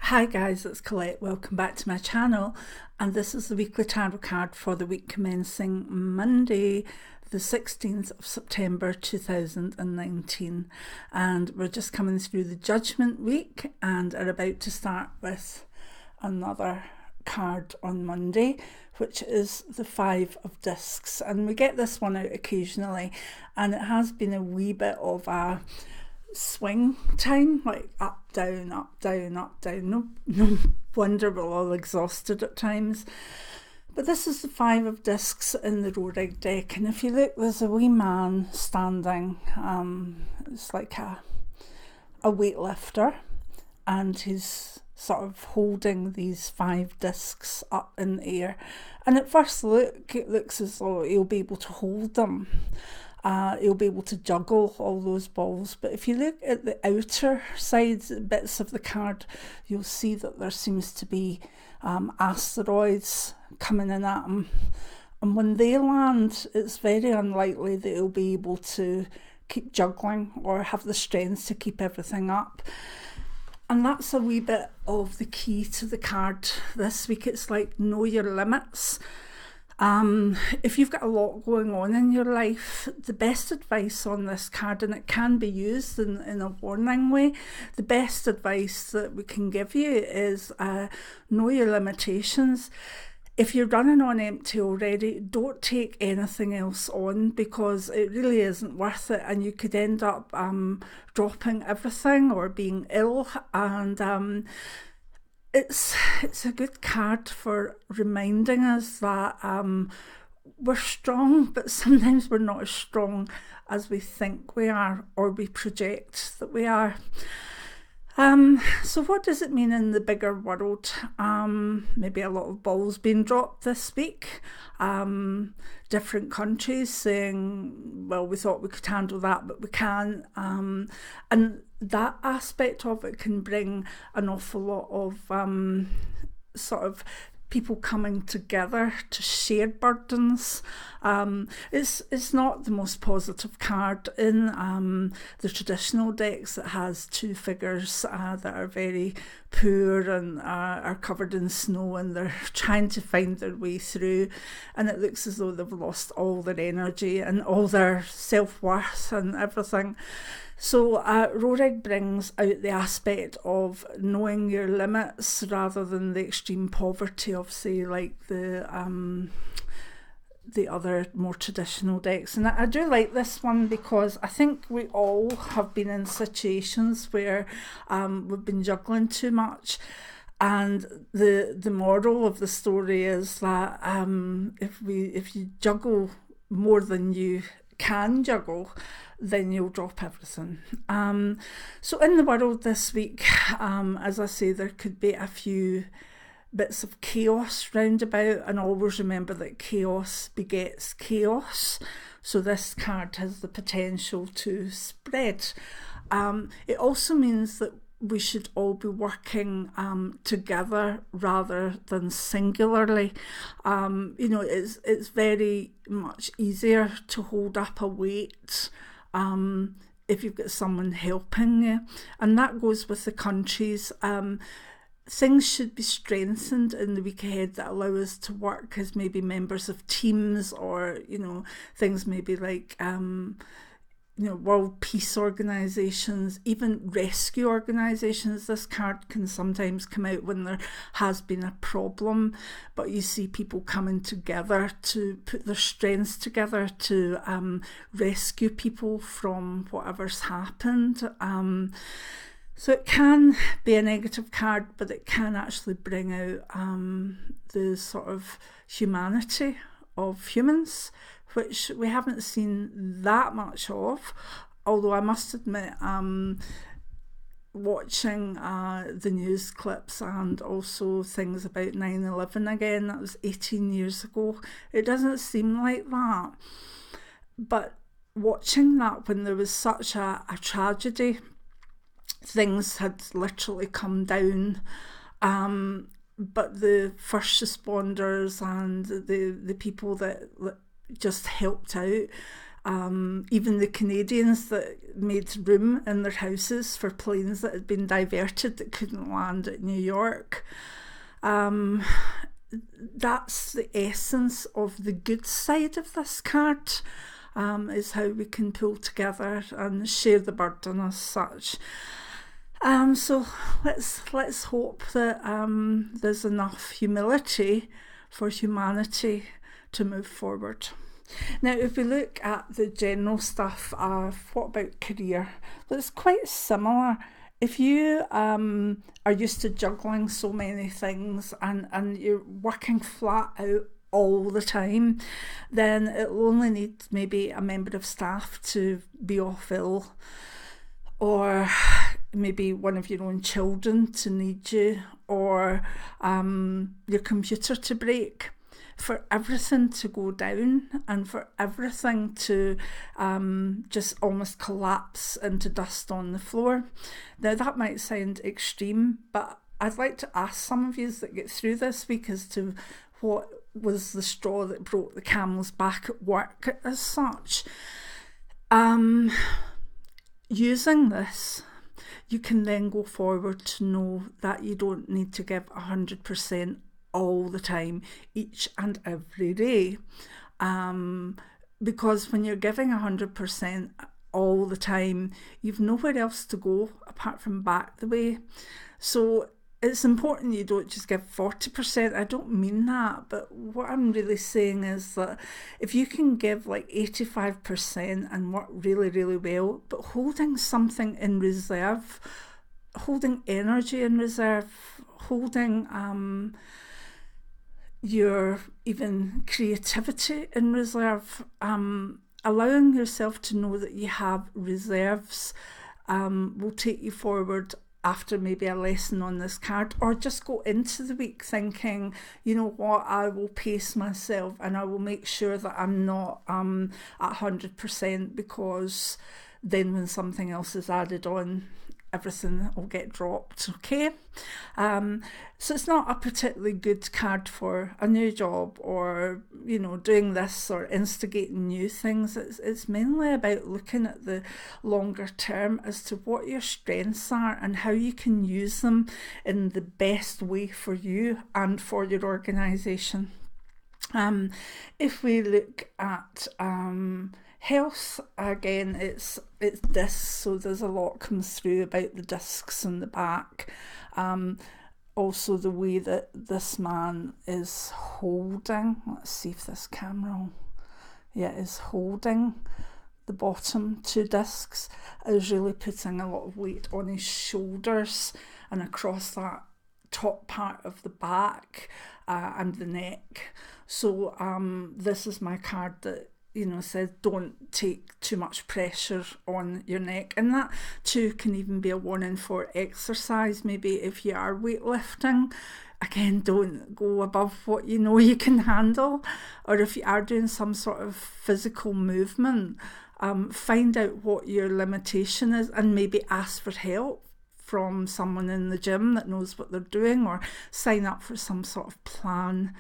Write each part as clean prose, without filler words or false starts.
Hi guys, it's Colette. Welcome back to my channel, and this is the weekly tarot card for the week commencing Monday the 16th of September 2019, and we're just coming through the Judgment week and are about to start with another card on Monday, which is the Five of Discs. And we get this one out occasionally, and it has been a wee bit of a swing time, like up down up down up down. No wonder we're all exhausted at times. But this is the Five of Discs in the Rohrig deck, and if you look, there's a wee man standing. It's like a weightlifter, and he's sort of holding these 5 discs up in the air, and at first look it looks as though he'll be able to hold them. He'll be able to juggle all those balls, but if you look at the outer sides bits of the card, you'll see that there seems to be asteroids coming in at him, and when they land, it's very unlikely that he'll be able to keep juggling or have the strength to keep everything up. And that's a wee bit of the key to the card this week. It's like, know your limits. If you've got a lot going on in your life, the best advice on this card, and it can be used in a warning way, the best advice that we can give you is know your limitations. If you're running on empty already, don't take anything else on, because it really isn't worth it, and you could end up dropping everything or being ill. And it's a good card for reminding us that we're strong, but sometimes we're not as strong as we think we are, or we project that we are. So what does it mean in the bigger world? Maybe a lot of balls being dropped this week. Different countries saying, well, we thought we could handle that, but we can't. And that aspect of it can bring an awful lot of sort of people coming together to share burdens. It's not the most positive card in the traditional decks. It has 2 figures that are very poor and are covered in snow, and they're trying to find their way through, and it looks as though they've lost all their energy and all their self-worth and everything. So Rohrig brings out the aspect of knowing your limits rather than the extreme poverty of, say, like the other more traditional decks. And I do like this one because I think we all have been in situations where we've been juggling too much. And the moral of the story is that if you juggle more than you can juggle, then you'll drop everything. So in the world this week, as I say, there could be a few bits of chaos round about, and always remember that chaos begets chaos. So this card has the potential to spread. It also means that we should all be working together rather than singularly. It's very much easier to hold up a weight if you've got someone helping you, and that goes with the countries. Things should be strengthened in the week ahead that allow us to work as maybe members of teams, or things maybe like world peace organisations, even rescue organisations. This card can sometimes come out when there has been a problem, but you see people coming together to put their strengths together to rescue people from whatever's happened. So it can be a negative card, but it can actually bring out the sort of humanity of humans, which we haven't seen that much of. Although I must admit, watching the news clips and also things about 9/11 again, that was 18 years ago, it doesn't seem like that. But watching that when there was such a tragedy, things had literally come down, but the first responders and the people that just helped out even the Canadians that made room in their houses for planes that had been diverted that couldn't land at New York. That's the essence of the good side of this card, is how we can pull together and share the burden as such. So let's hope that there's enough humility for humanity to move forward. Now, if we look at the general stuff, what about career? Well, it's quite similar. If you are used to juggling so many things and you're working flat out all the time, then it'll only need maybe a member of staff to be off ill, or maybe one of your own children to need you, or your computer to break, for everything to go down and for everything to just almost collapse into dust on the floor. Now, that might sound extreme, but I'd like to ask some of you that get through this week as to what was the straw that broke the camel's back at work as such. Using this, you can then go forward to know that you don't need to give 100% all the time, each and every day. Because when you're giving 100% all the time, you've nowhere else to go apart from back the way. So it's important you don't just give 40%. I don't mean that, but what I'm really saying is that if you can give like 85% and work really, really well, but holding something in reserve, holding energy in reserve, holding your even creativity in reserve, allowing yourself to know that you have reserves will take you forward after maybe a lesson on this card, or just go into the week thinking, you know what, I will pace myself and I will make sure that I'm not at 100%, because then when something else is added on, everything will get dropped, okay? So it's not a particularly good card for a new job or, you know, doing this or instigating new things. It's mainly about looking at the longer term as to what your strengths are and how you can use them in the best way for you and for your organisation. If we look at health, again, it's discs, so there's a lot comes through about the discs in the back. Also the way that this man is holding, let's see if this camera, is holding the bottom two discs, is really putting a lot of weight on his shoulders and across that top part of the back and the neck. So this is my card that, you know, says don't take too much pressure on your neck. And that too can even be a warning for exercise. Maybe if you are weightlifting, again, don't go above what you know you can handle. Or if you are doing some sort of physical movement, find out what your limitation is and maybe ask for help from someone in the gym that knows what they're doing, or sign up for some sort of plan.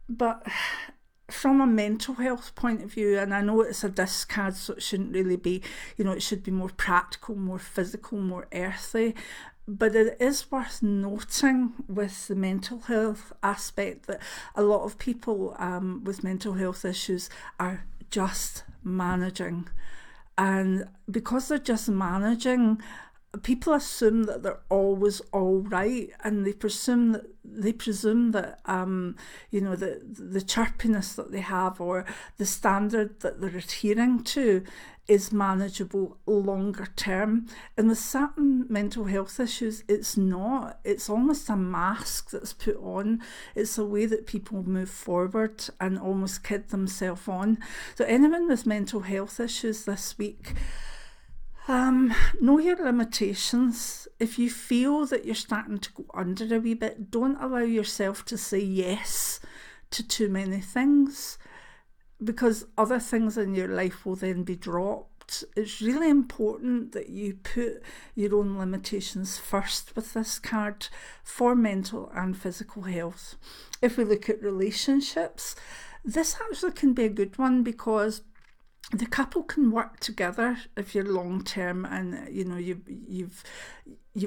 But from a mental health point of view, and I know it's a disc card, so it shouldn't really be, you know, it should be more practical, more physical, more earthy. But it is worth noting with the mental health aspect that a lot of people with mental health issues are just managing. And because they're just managing, people assume that they're always all right, and they presume that you know, the chirpiness that they have or the standard that they're adhering to is manageable longer term. And with certain mental health issues, it's not. It's almost a mask that's put on. It's a way that people move forward and almost kid themselves on. So anyone with mental health issues this week, know your limitations. If you feel that you're starting to go under a wee bit, don't allow yourself to say yes to too many things, because other things in your life will then be dropped. It's really important that you put your own limitations first with this card for mental and physical health. If we look at relationships, This actually can be a good one because the couple can work together if you're long term, and you've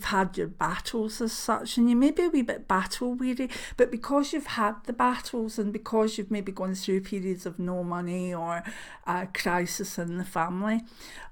had your battles as such, and you may be a wee bit battle weary, but because you've had the battles and because you've maybe gone through periods of no money or a crisis in the family,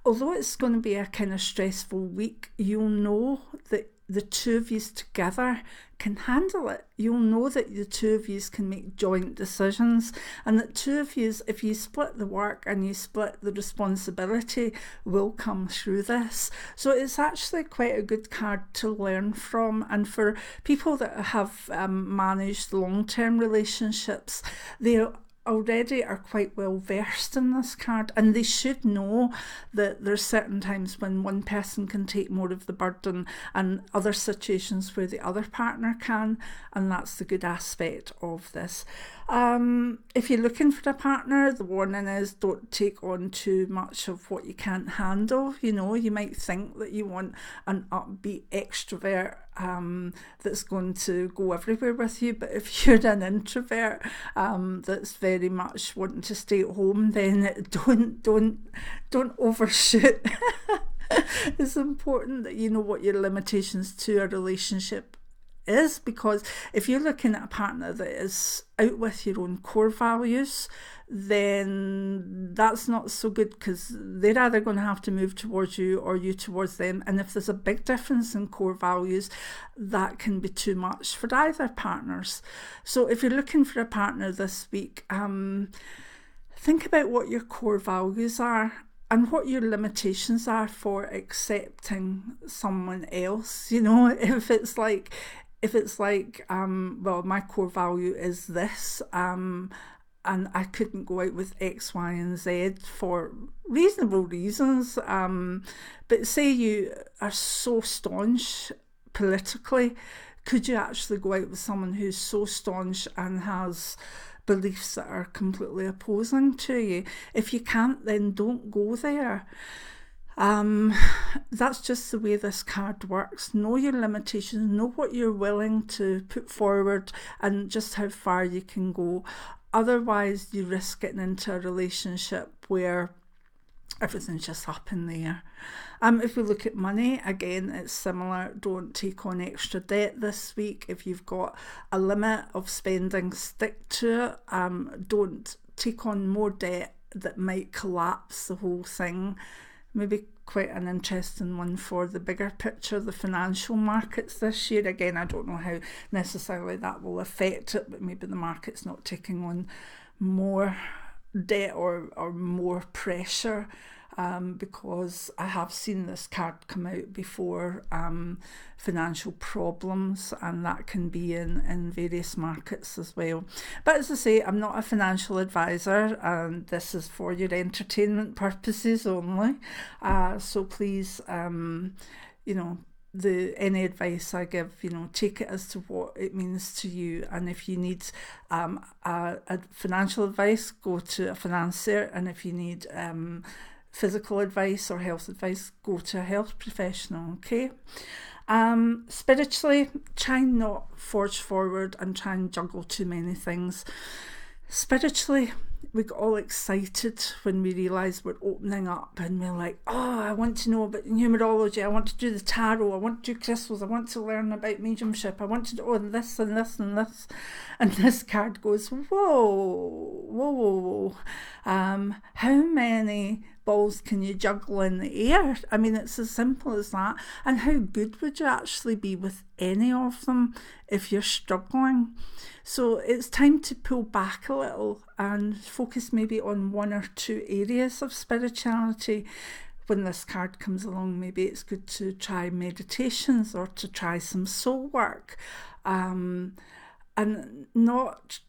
although it's going to be a kind of stressful week, you'll know that the two of you together can handle it. You'll know that the two of you can make joint decisions, and that two of you, if you split the work and you split the responsibility, will come through this. So it's actually quite a good card to learn from. And for people that have managed long-term relationships, they already are quite well versed in this card, and they should know that there's certain times when one person can take more of the burden and other situations where the other partner can, and that's the good aspect of this. If you're looking for a partner, the warning is don't take on too much of what you can't handle. You might think that you want an upbeat extrovert that's going to go everywhere with you, but if you're an introvert that's very much wanting to stay at home, then don't overshoot. It's important that you know what your limitations to a relationship is, because if you're looking at a partner that is out with your own core values, then that's not so good, because they're either going to have to move towards you or you towards them, and if there's a big difference in core values, that can be too much for either partners. So if you're looking for a partner this week, think about what your core values are and what your limitations are for accepting someone else. If it's like, well, my core value is this, and I couldn't go out with X, Y, and Z for reasonable reasons. But say you are so staunch politically, could you actually go out with someone who's so staunch and has beliefs that are completely opposing to you? If you can't, then don't go there. That's just the way this card works. Know your limitations, know what you're willing to put forward and just how far you can go. Otherwise, you risk getting into a relationship where everything's just up in the air. If we look at money, again, it's similar. Don't take on extra debt this week. If you've got a limit of spending, stick to it. Don't take on more debt that might collapse the whole thing. Maybe quite an interesting one for the bigger picture, the financial markets this year. Again, I don't know how necessarily that will affect it, but maybe the market's not taking on more debt or more pressure, because I have seen this card come out before, financial problems, and that can be in various markets as well. But as I say, I'm not a financial advisor, and this is for your entertainment purposes only. So please, any advice I give, take it as to what it means to you. And if you need a financial advice, go to a financier. And if you need physical advice or health advice, go to a health professional, okay? Spiritually, try and not forge forward and try and juggle too many things. Spiritually, we got all excited when we realised we're opening up, and we're like, oh, I want to know about numerology, I want to do the tarot, I want to do crystals, I want to learn about mediumship, I want to do this and this and this. And this card goes, whoa. How many balls can you juggle in the air? I mean, it's as simple as that. And how good would you actually be with any of them if you're struggling? So it's time to pull back a little and focus maybe on one or two areas of spirituality. When this card comes along, maybe it's good to try meditations or to try some soul work, and not,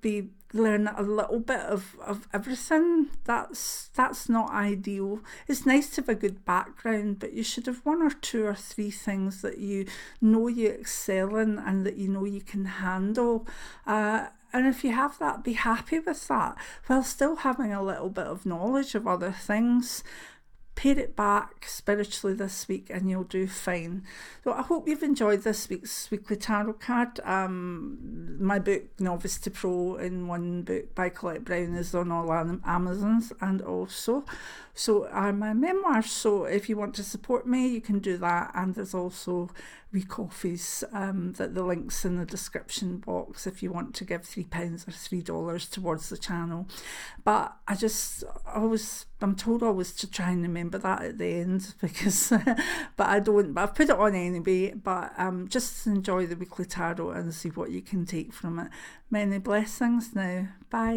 be learn a little bit of everything. That's not ideal. It's nice to have a good background, but you should have one or two or three things that you excel in and that you can handle. And if you have that, be happy with that, while still having a little bit of knowledge of other things. pare it back spiritually this week and you'll do fine. So I hope you've enjoyed this week's weekly tarot card. My book Novice to Pro in one book by Colette Clairvoyant is on all Amazons, and also so are my memoirs. So if you want to support me, you can do that, and there's also wee coffees that the links in the description box if you want to give £3 or $3 towards the channel. But I'm told always to try and remember that at the end, because but I don't, but I've put it on anyway. But just enjoy the weekly tarot and see what you can take from it. Many blessings now. Bye.